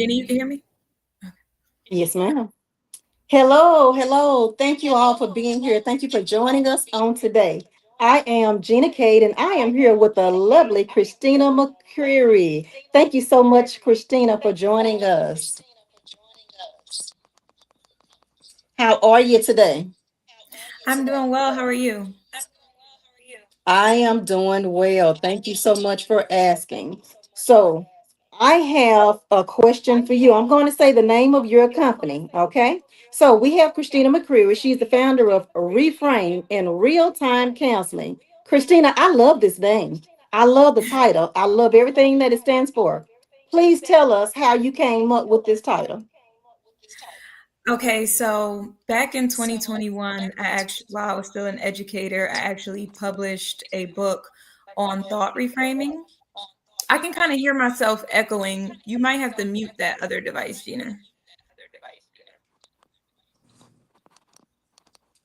Jenny, you can hear me? Yes, ma'am. Hello, hello. Thank you all for being here. Thank you for joining us on today. I am Gina Cade, and I am here with the lovely Cristina McCreary. Thank you so much, Christina, for joining us. How are you today? I'm doing well. How are you? I am doing well. Thank you so much for asking. So, I have a question for you. I'm going to say the name of your company, okay? So, we have Christina McCreary. She's the founder of Reframe in Real Time Counseling. Christina, I love this name. I love the title. I love everything that it stands for. Please tell us how you came up with this title. Okay, so back in 2021, while I was still an educator, I actually published a book on thought reframing. I can kind of hear myself echoing. You might have to mute that other device, Gina.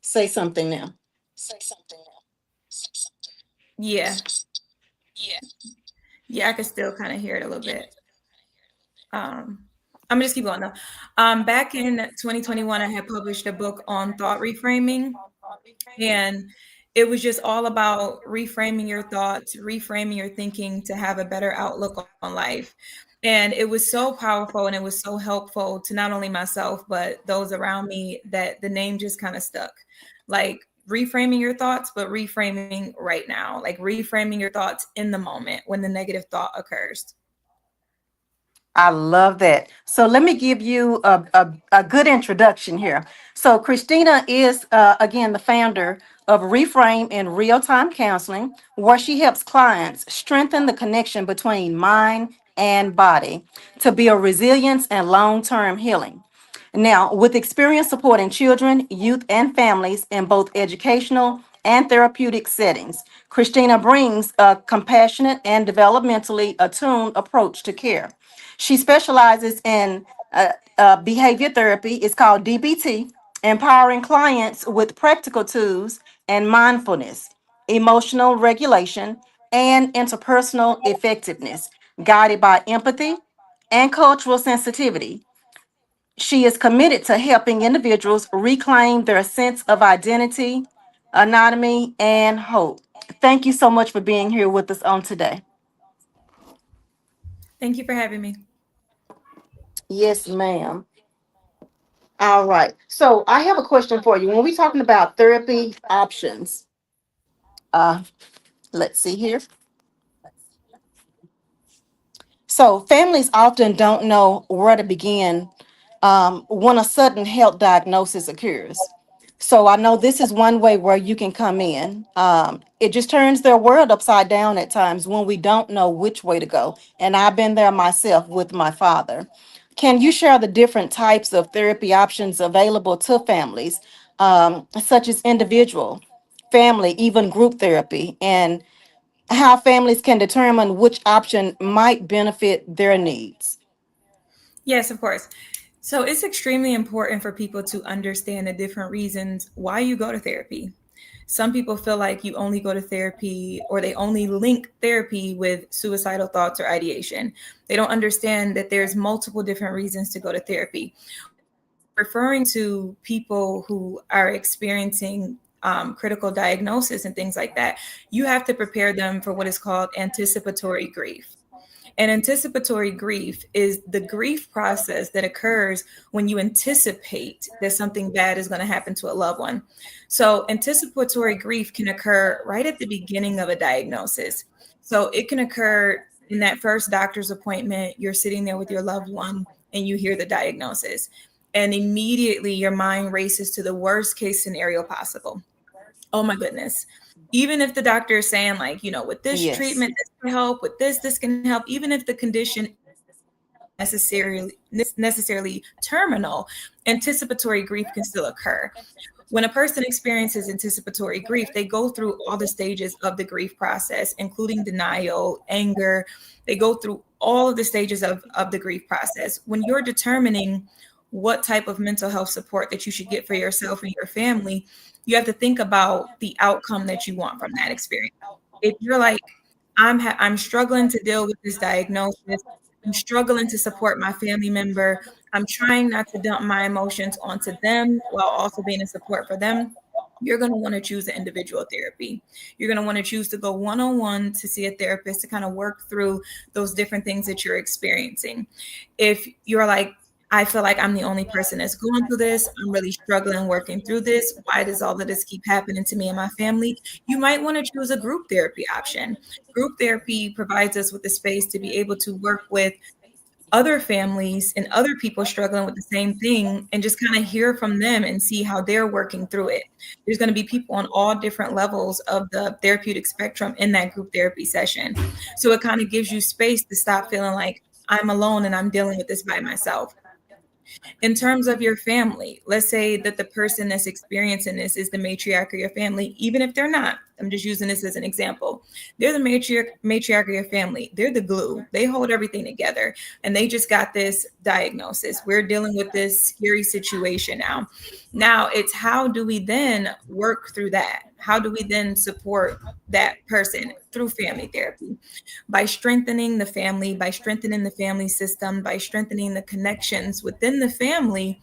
Say something now. Yeah, yeah, I can still kind of hear it a little bit. I'm gonna just keep going though. Back in 2021, I had published a book on thought reframing, and it was just all about reframing your thoughts, reframing your thinking to have a better outlook on life. And it was so powerful and it was so helpful to not only myself, but those around me that the name just kind of stuck. Like reframing your thoughts, but reframing right now, like reframing your thoughts in the moment when the negative thought occurs. I love that. So let me give you a good introduction here. So Christina is, again, the founder of Reframe in Real Time Counseling, where she helps clients strengthen the connection between mind and body to build resilience and long-term healing. Now, with experience supporting children, youth, and families in both educational and therapeutic settings, Christina brings a compassionate and developmentally attuned approach to care. She specializes in behavior therapy. It's called DBT, empowering clients with practical tools and mindfulness, emotional regulation, and interpersonal effectiveness, guided by empathy and cultural sensitivity. She is committed to helping individuals reclaim their sense of identity, autonomy, and hope. Thank you so much for being here with us on today. Thank you for having me. Yes, ma'am. All right. So I have a question for you. When we're talking about therapy options, uh, let's see here. So families often don't know where to begin when a sudden health diagnosis occurs. So I know this is one way where you can come in. It just turns their world upside down at times when we don't know which way to go. And I've been there myself with my father. Can you share the different types of therapy options available to families, such as individual, family, even group therapy, and how families can determine which option might benefit their needs? Yes, of course. So it's extremely important for people to understand the different reasons why you go to therapy. Some people feel like you only go to therapy or they only link therapy with suicidal thoughts or ideation. They don't understand that there's multiple different reasons to go to therapy. Referring to people who are experiencing critical diagnosis and things like that, you have to prepare them for what is called anticipatory grief. And anticipatory grief is the grief process that occurs when you anticipate that something bad is going to happen to a loved one. So, anticipatory grief can occur right at the beginning of a diagnosis. So, it can occur in that first doctor's appointment. You're sitting there with your loved one and you hear the diagnosis. And immediately your mind races to the worst case scenario possible. Oh my goodness. Even if the doctor is saying, like, with this Yes. treatment, this can help, with this can help, even if the condition necessarily terminal, anticipatory grief can still occur. When a person experiences anticipatory grief, they go through all the stages of the grief process, including denial, anger. They go through all of the stages of the grief process. When you're determining what type of mental health support that you should get for yourself and your family, you have to think about the outcome that you want from that experience. If you're like, I'm struggling to deal with this diagnosis, I'm struggling to support my family member. I'm trying not to dump my emotions onto them while also being a support for them. You're going to want to choose an individual therapy. You're going to want to choose to go one on one to see a therapist to kind of work through those different things that you're experiencing. If you're like, I feel like I'm the only person that's going through this. I'm really struggling working through this. Why does all of this keep happening to me and my family? You might want to choose a group therapy option. Group therapy provides us with the space to be able to work with other families and other people struggling with the same thing and just kind of hear from them and see how they're working through it. There's going to be people on all different levels of the therapeutic spectrum in that group therapy session. So it kind of gives you space to stop feeling like I'm alone and I'm dealing with this by myself. In terms of your family, let's say that the person that's experiencing this is the matriarch of your family, even if they're not. I'm just using this as an example. They're the matriarch of your family. They're the glue. They hold everything together. And they just got this diagnosis. We're dealing with this scary situation now. Now it's how do we then work through that? How do we then support that person through family therapy? By strengthening the family, by strengthening the family system, by strengthening the connections within the family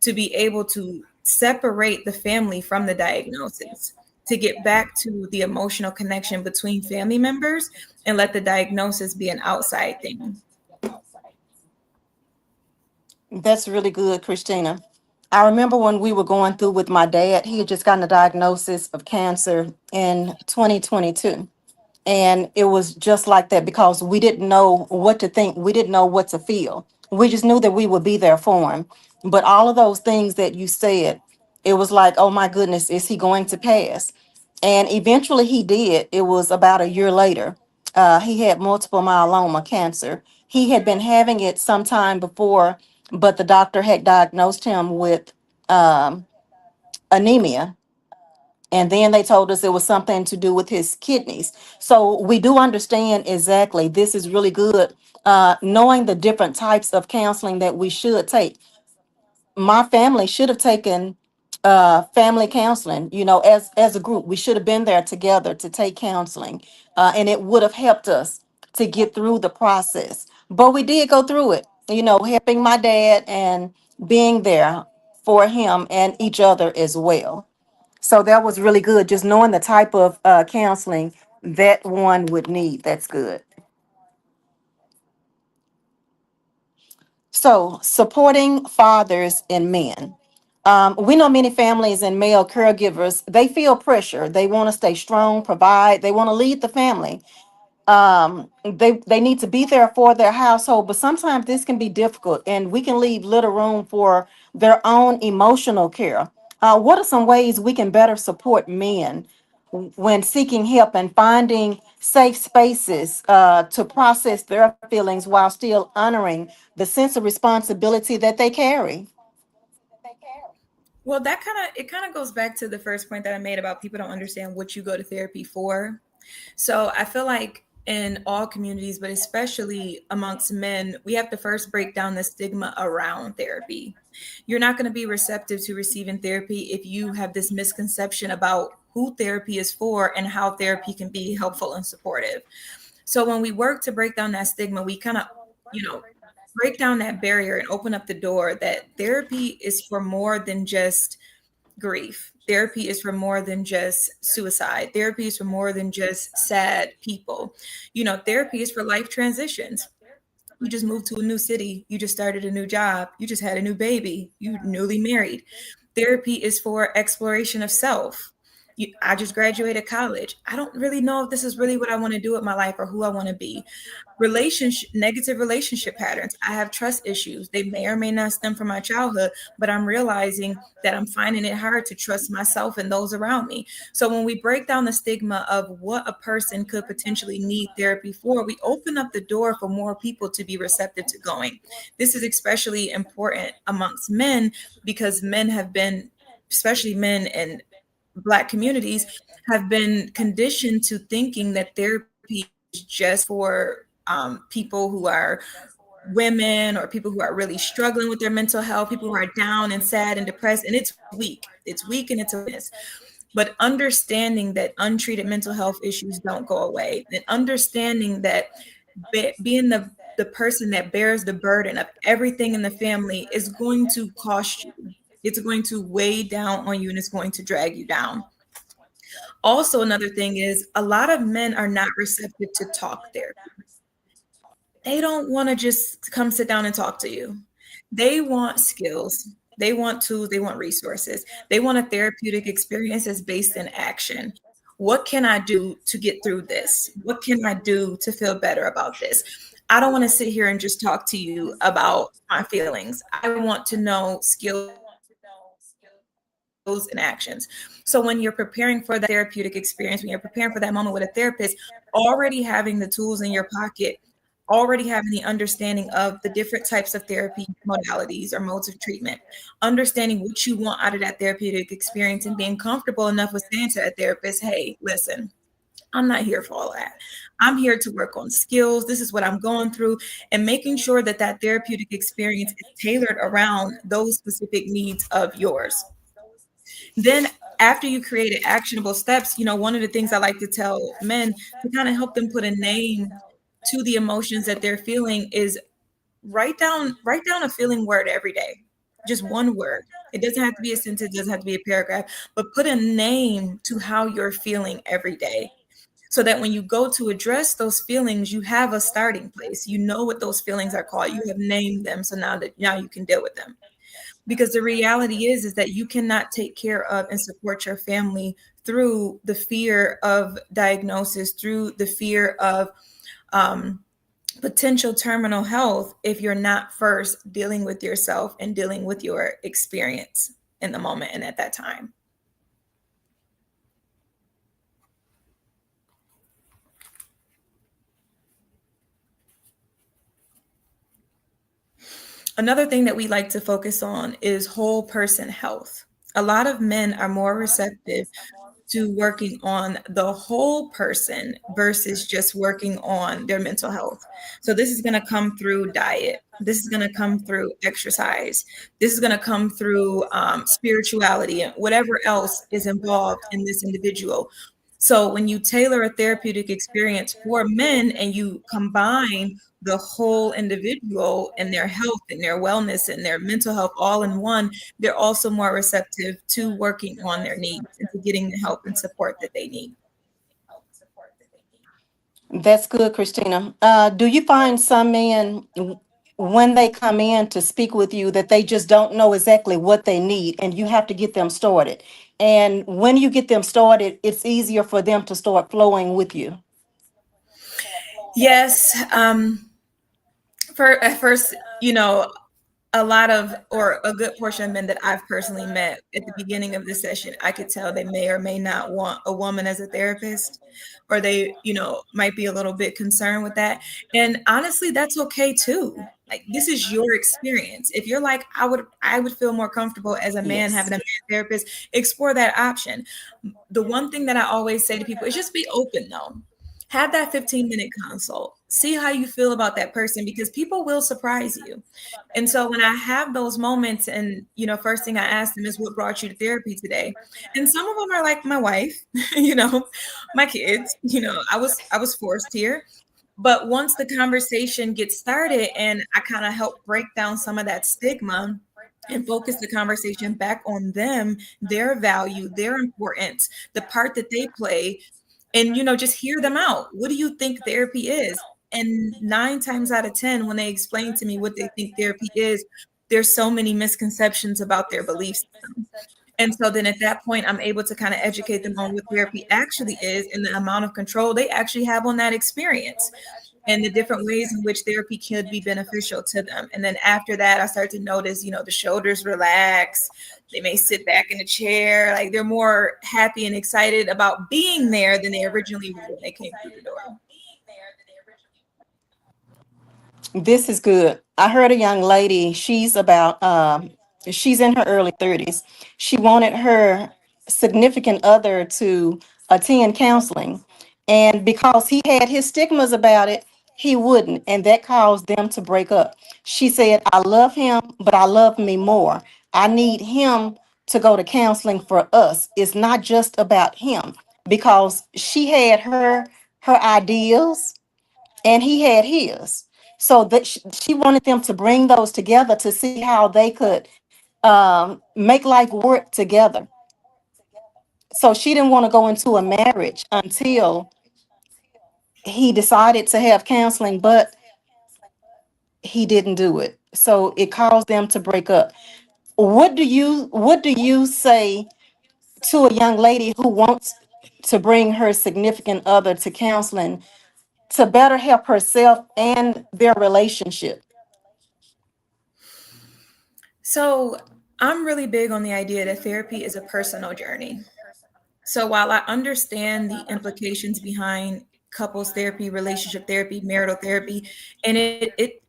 to be able to separate the family from the diagnosis, to get back to the emotional connection between family members and let the diagnosis be an outside thing. That's really good, Christina. I remember when we were going through with my dad, he had just gotten a diagnosis of cancer in 2022. And it was just like that because we didn't know what to think. We didn't know what to feel. We just knew that we would be there for him. But all of those things that you said, it was like, oh my goodness, is he going to pass? And eventually he did. It was about a year later. He had multiple myeloma cancer. He had been having it sometime before, but the doctor had diagnosed him with um, anemia, and then they told us it was something to do with his kidneys. So we do understand exactly. This is really good. Knowing the different types of counseling that we should take. My family should have taken family counseling. As a group, we should have been there together to take counseling, and it would have helped us to get through the process. But we did go through it. Helping my dad and being there for him and each other as well. So that was really good. Just knowing the type of counseling that one would need. That's good. So supporting fathers and men. We know many families and male caregivers, they feel pressure. They want to stay strong, provide, they want to lead the family. They need to be there for their household, but sometimes this can be difficult and we can leave little room for their own emotional care. What are some ways we can better support men when seeking help and finding safe spaces to process their feelings while still honoring the sense of responsibility that they carry? Well, it kind of goes back to the first point that I made about people don't understand what you go to therapy for. So I feel like in all communities, but especially amongst men, we have to first break down the stigma around therapy. You're not going to be receptive to receiving therapy if you have this misconception about who therapy is for and how therapy can be helpful and supportive. So when we work to break down that stigma, we kind of, you know, break down that barrier and open up the door that therapy is for more than just grief. Therapy is for more than just suicide. Therapy is for more than just sad people. Therapy is for life transitions. You just moved to a new city. You just started a new job. You just had a new baby. You newly married. Therapy is for exploration of self. I just graduated college. I don't really know if this is really what I want to do with my life or who I want to be. Negative relationship patterns. I have trust issues. They may or may not stem from my childhood, but I'm realizing that I'm finding it hard to trust myself and those around me. So when we break down the stigma of what a person could potentially need therapy for, we open up the door for more people to be receptive to going. This is especially important amongst men because men have been, especially men in Black communities, have been conditioned to thinking that therapy is just for people who are women or people who are really struggling with their mental health, people who are down and sad and depressed. And it's weak. It's weak and it's a weakness. But understanding that untreated mental health issues don't go away, and understanding that being the the person that bears the burden of everything in the family is going to cost you. It's going to weigh down on you and it's going to drag you down. Also, another thing is a lot of men are not receptive to talk therapy. They don't want to just come sit down and talk to you. They want skills. They want tools. They want resources. They want a therapeutic experience that's based in action. What can I do to get through this? What can I do to feel better about this? I don't want to sit here and just talk to you about my feelings. I want to know skills and actions. So when you're preparing for that therapeutic experience, when you're preparing for that moment with a therapist, already having the tools in your pocket, already having the understanding of the different types of therapy modalities or modes of treatment, understanding what you want out of that therapeutic experience and being comfortable enough with saying to a therapist, hey, listen, I'm not here for all that. I'm here to work on skills. This is what I'm going through, and making sure that that therapeutic experience is tailored around those specific needs of yours. Then after you created actionable steps, one of the things I like to tell men to kind of help them put a name to the emotions that they're feeling is write down a feeling word every day. Just one word. It doesn't have to be a sentence, it doesn't have to be a paragraph, but put a name to how you're feeling every day. So that when you go to address those feelings, you have a starting place. You know what those feelings are called. You have named them. So now you can deal with them. Because the reality is that you cannot take care of and support your family through the fear of diagnosis, through the fear of um, potential terminal health, if you're not first dealing with yourself and dealing with your experience in the moment and at that time. Another thing that we like to focus on is whole person health. A lot of men are more receptive to working on the whole person versus just working on their mental health. So this is going to come through diet. This is going to come through exercise. This is going to come through spirituality and whatever else is involved in this individual. So when you tailor a therapeutic experience for men and you combine the whole individual and their health and their wellness and their mental health all in one, they're also more receptive to working on their needs and to getting the help and support that they need. That's good, Christina. Do you find some men, when they come in to speak with you, that they just don't know exactly what they need and you have to get them started? And when you get them started, it's easier for them to start flowing with you. Yes. For at first, a lot of or a good portion of men that I've personally met at the beginning of the session, I could tell they may or may not want a woman as a therapist, or they, might be a little bit concerned with that. And honestly, that's okay too. Like this is your experience. If you're like, I would feel more comfortable as a man having Yes. a man therapist, explore that option. The one thing that I always say to people is just be open though. Have that 15-minute consult. See how you feel about that person because people will surprise you. And so when I have those moments and, first thing I ask them is what brought you to therapy today? And some of them are like my wife, my kids, I was forced here. But once the conversation gets started and I kind of help break down some of that stigma and focus the conversation back on them, their value, their importance, the part that they play, and just hear them out. What do you think therapy is? And 9 times out of 10, when they explain to me what they think therapy is, there's so many misconceptions about their belief system. And so then at that point, I'm able to kind of educate them on what therapy actually is and the amount of control they actually have on that experience and the different ways in which therapy could be beneficial to them. And then after that, I start to notice, the shoulders relax. They may sit back in a chair, like they're more happy and excited about being there than they originally were when they came through the door. This is good. I heard a young lady, she's in her early 30s. She wanted her significant other to attend counseling. And because he had his stigmas about it, he wouldn't. And that caused them to break up. She said, I love him, but I love me more. I need him to go to counseling for us. It's not just about him because she had her ideals and he had his. So that she wanted them to bring those together to see how they could make life work together. So she didn't want to go into a marriage until he decided to have counseling, but he didn't do it. So it caused them to break up. What do you say to a young lady who wants to bring her significant other to counseling to better help herself and their relationship? So I'm really big on the idea that therapy is a personal journey. So while I understand the implications behind couples therapy, relationship therapy, marital therapy, and it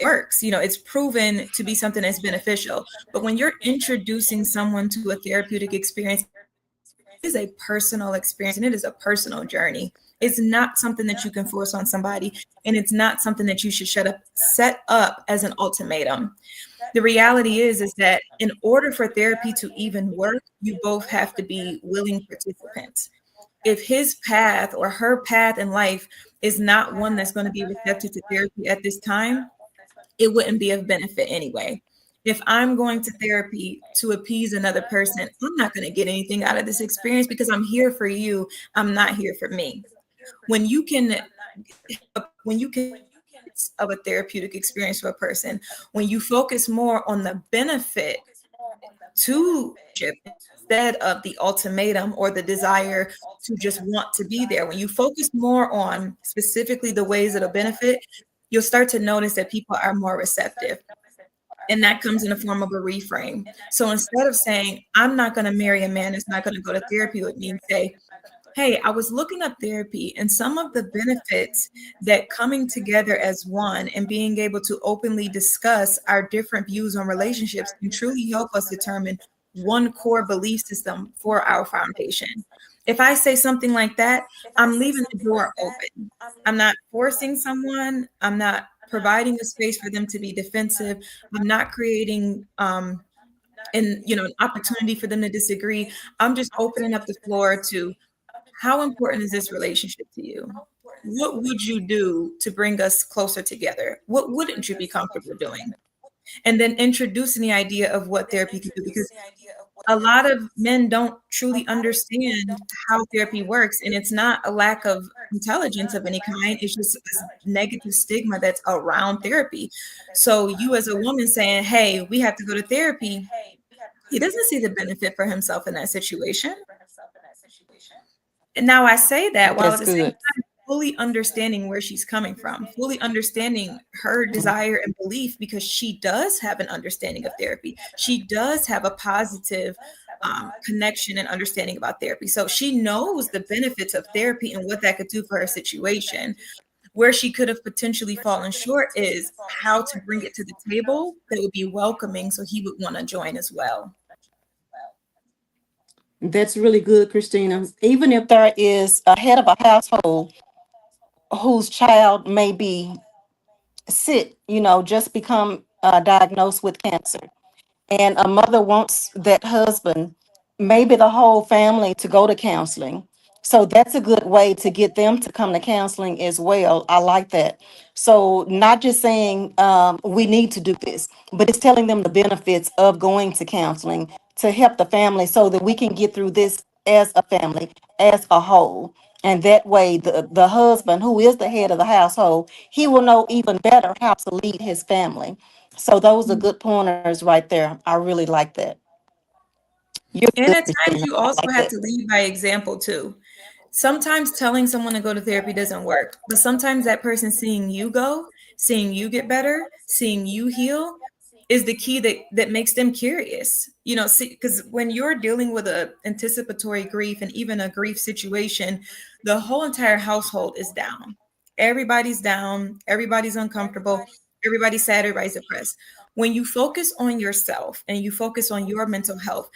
works, it's proven to be something that's beneficial. But when you're introducing someone to a therapeutic experience, it is a personal experience and it is a personal journey. It's not something that you can force on somebody, and it's not something that you should set up as an ultimatum. The reality is that in order for therapy to even work, you both have to be willing participants. If his path or her path in life is not one that's going to be receptive to therapy at this time, it wouldn't be of benefit anyway. If I'm going to therapy to appease another person, I'm not going to get anything out of this experience because I'm here for you. I'm not here for me. When you can of a therapeutic experience for a person, when you focus more on the benefit to instead of the ultimatum or the desire to just want to be there, when you focus more on specifically the ways that'll benefit, you'll start to notice that people are more receptive. And that comes in the form of a reframe. So instead of saying, I'm not going to marry a man that's not going to go to therapy with me, and say, hey, I was looking up therapy and some of the benefits that coming together as one and being able to openly discuss our different views on relationships can truly help us determine one core belief system for our foundation. If I say something like that, I'm leaving the door open. I'm not forcing someone. I'm not providing a space for them to be defensive. I'm not creating an opportunity for them to disagree. I'm just opening up the floor to, how important is this relationship to you? What would you do to bring us closer together? What wouldn't you be comfortable doing? And then introducing the idea of what therapy can do, because a lot of men don't truly understand how therapy works. And it's not a lack of intelligence of any kind, it's just this negative stigma that's around therapy. So, you as a woman saying, hey, we have to go to therapy, he doesn't see the benefit for himself in that situation. And now I say that while That's at the same good. time fully understanding where she's coming from, fully understanding her desire and belief, because she does have an understanding of therapy. She does have a positive connection and understanding about therapy. So she knows the benefits of therapy and what that could do for her situation. Where she could have potentially fallen short is how to bring it to the table that would be welcoming so he would want to join as well. That's really good, Christina. Even if there is a head of a household whose child may be sick, just become diagnosed with cancer, and a mother wants that husband, maybe the whole family, to go to counseling. So that's a good way to get them to come to counseling as well. I like that. So not just saying we need to do this, but it's telling them the benefits of going to counseling to help the family so that we can get through this as a family, as a whole. And that way, the husband, who is the head of the household, he will know even better how to lead his family. So those are good pointers right there. I really like that. You're And good, at times, Christina. you I also like have that. to lead by example too. Sometimes telling someone to go to therapy doesn't work, but sometimes that person seeing you go, seeing you get better, seeing you heal is the key that makes them curious. See, because when you're dealing with a anticipatory grief and even a grief situation, the whole entire household is down, everybody's uncomfortable, everybody's sad, everybody's depressed. When you focus on yourself and you focus on your mental health,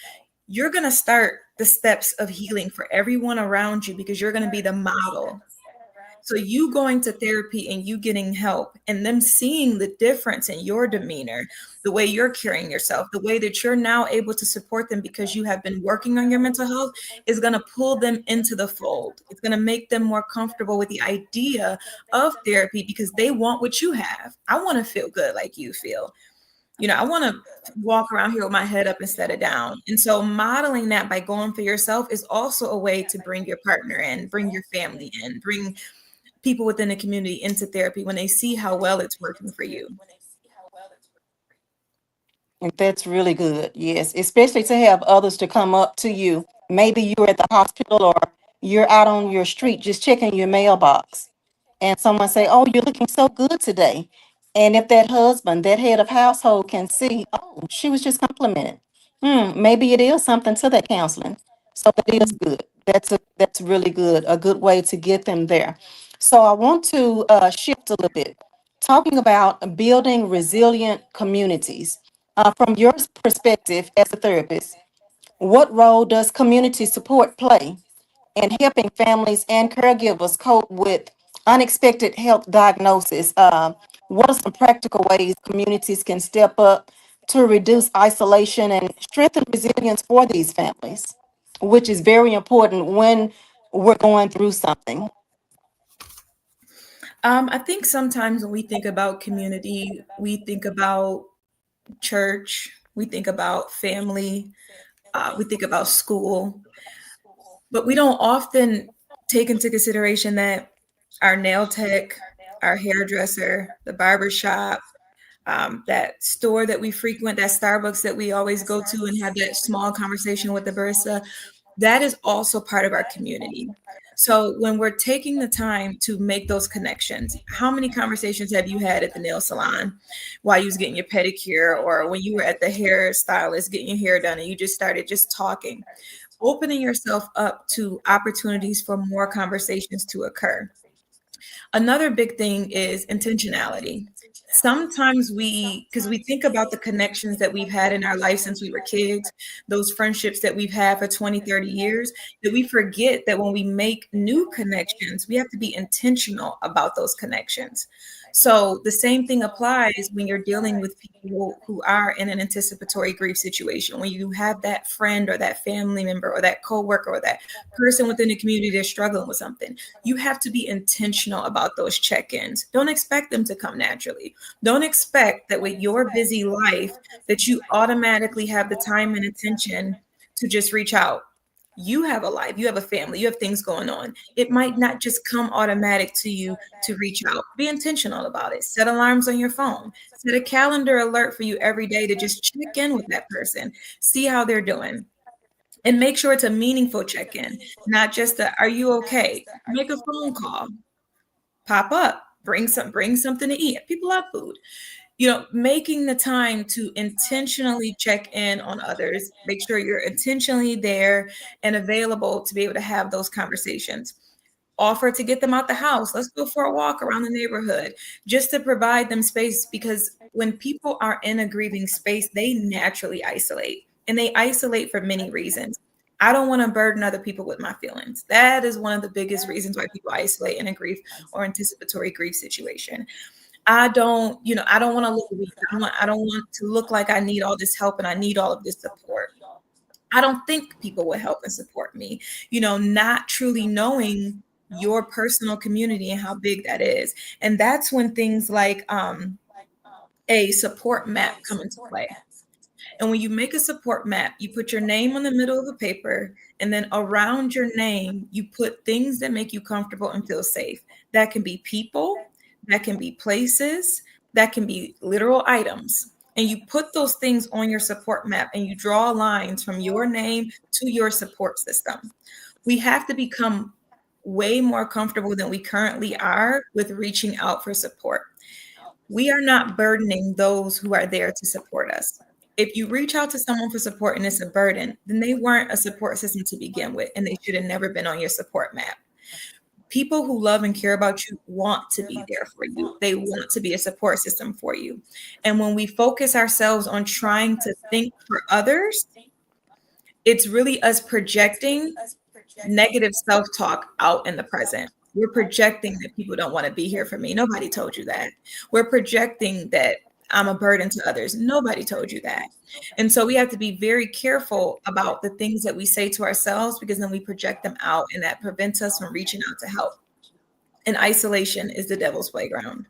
you're going to start the steps of healing for everyone around you because you're going to be the model. So you going to therapy and you getting help and them seeing the difference in your demeanor, the way you're carrying yourself, the way that you're now able to support them because you have been working on your mental health is going to pull them into the fold. It's going to make them more comfortable with the idea of therapy because they want what you have. I want to feel good like you feel. I want to walk around here with my head up instead of down. And so modeling that by going for yourself is also a way to bring your partner in, bring your family in, bring people within the community into therapy when they see how well it's working for you. And that's really good. Yes, especially to have others to come up to you. Maybe you're at the hospital or you're out on your street just checking your mailbox, and someone say, "Oh, you're looking so good today." And if that husband, that head of household can see, "Oh, she was just complimented." Maybe it is something to that counseling. So that is good. That's really good. A good way to get them there. So I want to shift a little bit, talking about building resilient communities. From your perspective as a therapist, what role does community support play in helping families and caregivers cope with unexpected health diagnosis? What are some practical ways communities can step up to reduce isolation and strengthen resilience for these families, which is very important when we're going through something? I think sometimes when we think about community, we think about church, we think about family, we think about school, but we don't often take into consideration that our nail tech, our hairdresser, the barber shop, that store that we frequent, that Starbucks that we always go to and have that small conversation with the barista, that is also part of our community. So when we're taking the time to make those connections, how many conversations have you had at the nail salon while you was getting your pedicure, or when you were at the hairstylist getting your hair done and you just started just talking, opening yourself up to opportunities for more conversations to occur. Another big thing is intentionality. Sometimes because we think about the connections that we've had in our life since we were kids, those friendships that we've had for 20, 30 years, that we forget that when we make new connections, we have to be intentional about those connections. So the same thing applies when you're dealing with people who are in an anticipatory grief situation. When you have that friend or that family member or that coworker or that person within the community that's struggling with something, you have to be intentional about those check-ins. Don't expect them to come naturally. Don't expect that with your busy life that you automatically have the time and attention to just reach out. You have a life, you have a family, you have things going on. It might not just come automatic to you to reach out. Be intentional about it. Set alarms on your phone. Set a calendar alert for you every day to just check in with that person, see how they're doing. And make sure it's a meaningful check-in, not just a, are you okay? Make a phone call, pop up, bring something to eat. People love food. Making the time to intentionally check in on others, make sure you're intentionally there and available to be able to have those conversations. Offer to get them out the house. Let's go for a walk around the neighborhood just to provide them space, because when people are in a grieving space, they naturally isolate, and they isolate for many reasons. I don't want to burden other people with my feelings. That is one of the biggest reasons why people isolate in a grief or anticipatory grief situation. I don't want to look weak. I don't want to look like I need all this help and I need all of this support. I don't think people will help and support me, not truly knowing your personal community and how big that is. And that's when things like a support map come into play. And when you make a support map, you put your name on the middle of the paper, and then around your name, you put things that make you comfortable and feel safe. That can be people, that can be places, that can be literal items. And you put those things on your support map and you draw lines from your name to your support system. We have to become way more comfortable than we currently are with reaching out for support. We are not burdening those who are there to support us. If you reach out to someone for support and it's a burden, then they weren't a support system to begin with, and they should have never been on your support map. People who love and care about you want to be there for you. They want to be a support system for you. And when we focus ourselves on trying to think for others, it's really us projecting negative self-talk out in the present. We're projecting that people don't want to be here for me. Nobody told you that. We're projecting that I'm a burden to others. Nobody told you that. And so we have to be very careful about the things that we say to ourselves, because then we project them out, and that prevents us from reaching out to help. And isolation is the devil's playground.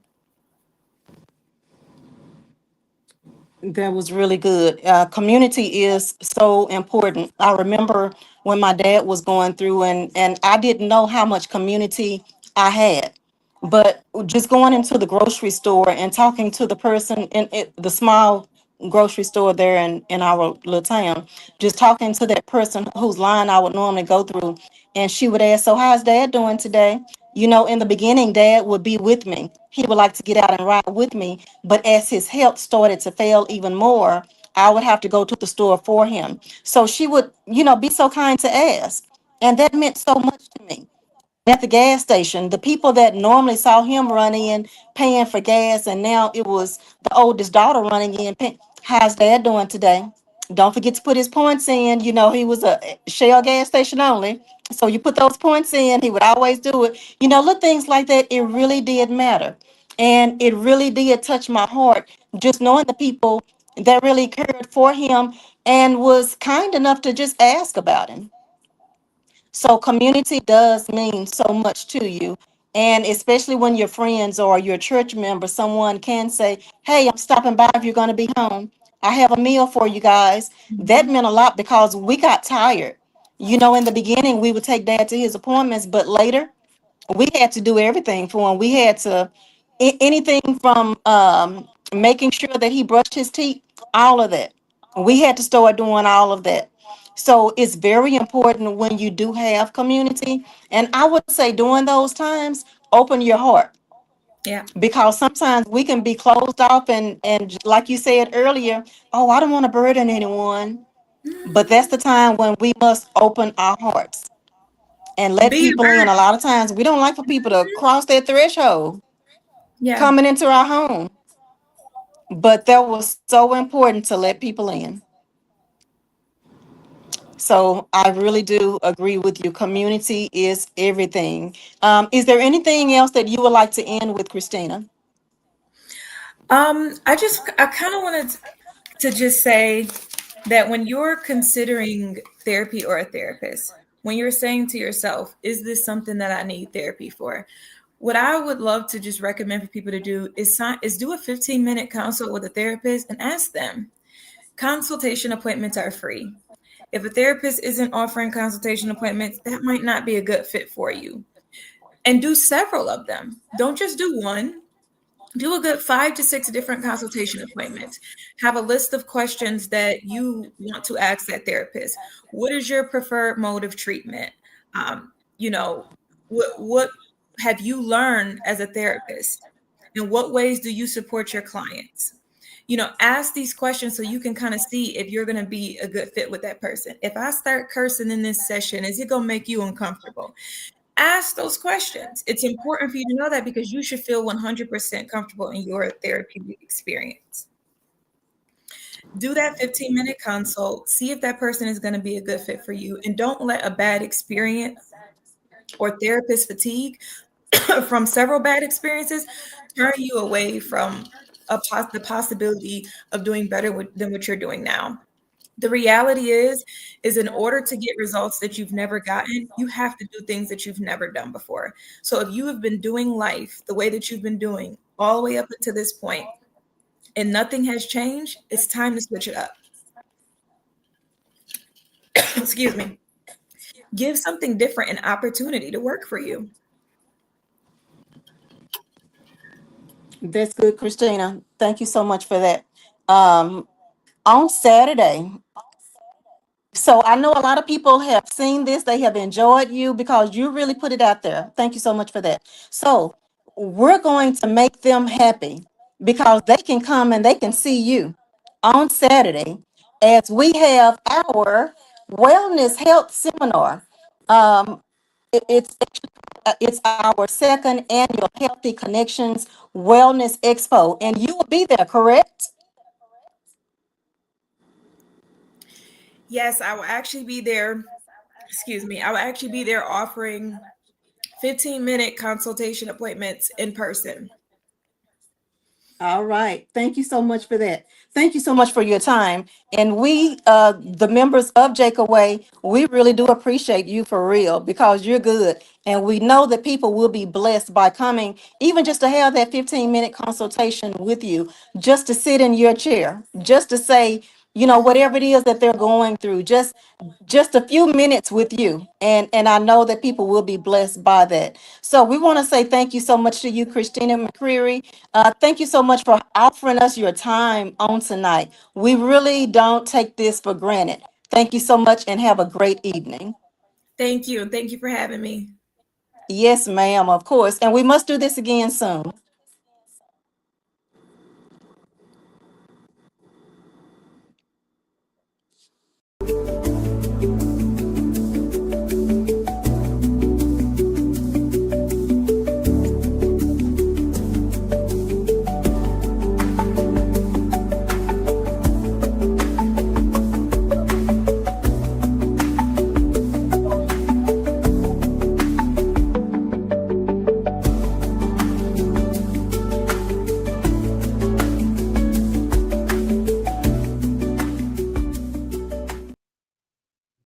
That was really good. Community is so important. I remember when my dad was going through, and I didn't know how much community I had. But just going into the grocery store and talking to the person in the small grocery store there in our little town, just talking to that person whose line I would normally go through, and she would ask, "So how's dad doing today?" You know, in the beginning, dad would be with me. He would like to get out and ride with me. But as his health started to fail even more, I would have to go to the store for him. So she would, be so kind to ask. And that meant so much to me. At the gas station, the people that normally saw him run in paying for gas, and now it was the oldest daughter running in paying. How's dad doing today? Don't forget to put his points in. He was a Shell gas station only. So you put those points in, he would always do it. Little things like that, it really did matter. And it really did touch my heart, just knowing the people that really cared for him and was kind enough to just ask about him. So community does mean so much to you. And especially when your friends or your church member, someone can say, "Hey, I'm stopping by if you're going to be home. I have a meal for you guys." That Mhm. meant a lot because we got tired. In the beginning, we would take dad to his appointments, but later we had to do everything for him. We had to anything from making sure that he brushed his teeth, all of that. We had to start doing all of that. So it's very important when you do have community. And I would say during those times, open your heart, Yeah. because sometimes we can be closed off and like you said earlier, "Oh, I don't want to burden anyone." But that's the time when we must open our hearts and let Be the people in. A bird. lot of times we don't like for people to cross that threshold Yeah. coming into our home, but that was so important to let people in. So I really do agree with you. Community is everything. Is there anything else that you would like to end with, Christina? I kind of wanted to just say that when you're considering therapy or a therapist, when you're saying to yourself, is this something that I need therapy for? What I would love to just recommend for people to do is do a 15-minute consult with a therapist and ask them. Consultation appointments are free. If a therapist isn't offering consultation appointments, that might not be a good fit for you. And do several of them. Don't just do one. Do a good 5 to 6 different consultation appointments. Have a list of questions that you want to ask that therapist. What is your preferred mode of treatment? Um, you know, what have you learned as a therapist? In what ways do you support your clients? Ask these questions so you can kind of see if you're going to be a good fit with that person. If I start cursing in this session, is it going to make you uncomfortable? Ask those questions. It's important for you to know that, because you should feel 100% comfortable in your therapeutic experience. Do that 15-minute consult, see if that person is going to be a good fit for you, and don't let a bad experience or therapist fatigue from several bad experiences turn you away from the possibility of doing better than what you're doing now. The reality is in order to get results that you've never gotten, you have to do things that you've never done before. So if you have been doing life the way that you've been doing all the way up to this point and nothing has changed, it's time to switch it up. Excuse me. Give something different an opportunity to work for you. That's good, Christina. Thank you so much for that. Um, on Saturday, so I know a lot of people have seen this, they have enjoyed you because you really put it out there. Thank you so much for that. So we're going to make them happy because they can come and they can see you on Saturday as we have our wellness health seminar. Um, it's our second annual Healthy Connections Wellness Expo, and you will be there, correct? Yes, I will actually be there. Excuse me. I will actually be there offering 15-minute consultation appointments in person. All right. Thank you so much for that. Thank you so much for your time. And we, the members of Jacob Way, we really do appreciate you for real because you're good. And we know that people will be blessed by coming, even just to have that 15-minute consultation with you, just to sit in your chair, just to say, whatever it is that they're going through, just a few minutes with you. And I know that people will be blessed by that. So we want to say thank you so much to you, Cristina McCreary. Thank you so much for offering us your time on tonight. We really don't take this for granted. Thank you so much and have a great evening. Thank you. And thank you for having me. Yes, ma'am, of course. And we must do this again soon.